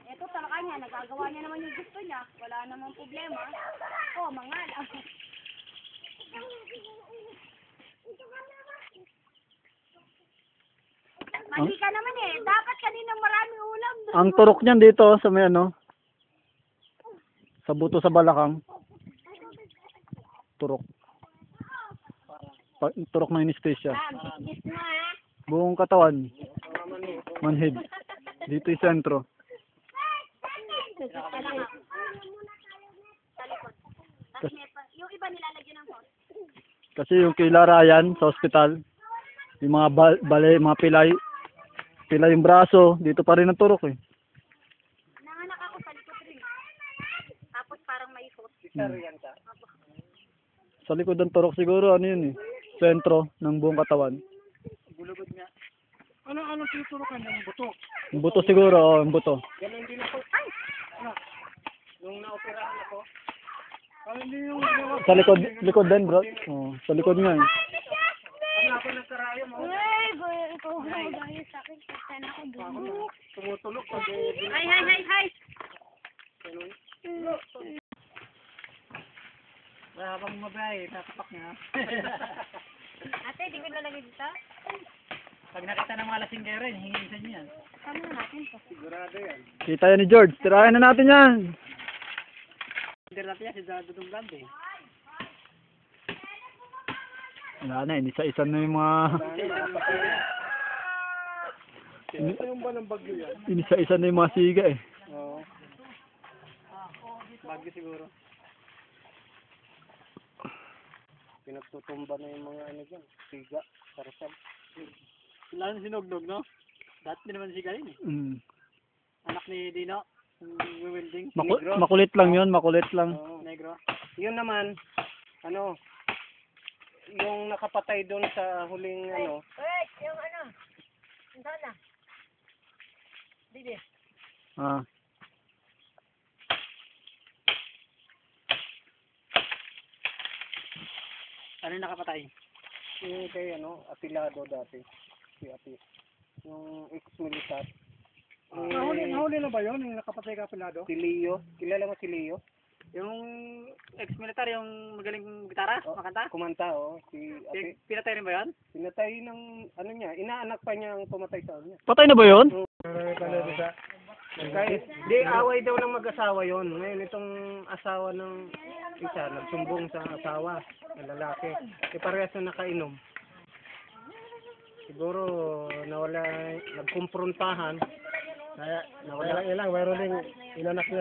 Ito talaga niya, nagagawa niya naman yung gusto niya. Wala namang problema. Oh, mangala. Mali ka naman eh. Dapat kaninang marami ulam doon. Ang turok niyan dito sa may ano, sa buto sa balakang. Turok. Turok na anesthesia. Gis mo ha. Buong katawan. Manhid. Dito yung sentro. Yung iba nilalagyan ng hot. Kasi yung kila Ryan sa ospital, yung mga mga pilay yung braso, dito pa rin ang turok eh. Nanganak ako sa likod rin. Tapos parang may hot. Sa likod ng turok siguro, ano yun eh, sentro ng buong katawan. Bulugod nga. Ano tinuturukan yung buto? Yung buto siguro, yung buto. Ganun din ako. Ay! Nung naoperahan ako, hindi yung... Sa likod din bro. Oh, sa likod nga eh. Ano ako nagkaraya mo? Ay, ikaw dahil sa akin. Sana ako doon. Tumutulog pag... Hi! Wala bang mabay, tatapak niya. Ate, di ko lalagay dito? Pag nakita ng mga lasinggero, hingisan niya. Kami na natin to. Sigurado yan. Kita yan ni George, tirahin na natin yan. Hindi natin yan, si Dudong Blande. Wala na, inisa-isa na yung mga... Ito yung ba ng bagyo yan? Inisa-isa na yung mga siga eh. Oo. Bagyo siguro. Pinagtutumba na yung mga ano dyan. Siga, sarasab. Wala na sinugnog, no? Dati din naman siga yun eh. Mm. Anak ni Dino, yung welding. Makulit lang yun, makulit lang. Oo, negro. Yun naman, ano, yung nakapatay doon sa huling ano. Wait, yung ano? Saan na? Bibi. Ah. Ano yung nakapatay? Yung kay ano, apilado dati. Si Api. Yung ex-militar. Nahuli na ba yun? Yung nakapatay ka apilado? Si Leo. Kilala mo si Leo? Yung ex-militar, yung magaling gitara, makanta? Kumanta, oo. Si Api. Pinatay rin ba yun? Pinatay ng, ano niya, inaanak pa niya ang pumatay sa kanya. Patay na ba yun? Kahit, di, away daw ng mag-asawa yon. Ngayon, itong asawa ng isa, nagsumbong sa asawa, ng lalaki. Parehas na nakainom. Siguro, nawala, nagkumprontahan. Kaya, nawala. Ilang, mayroon ding inanak niya.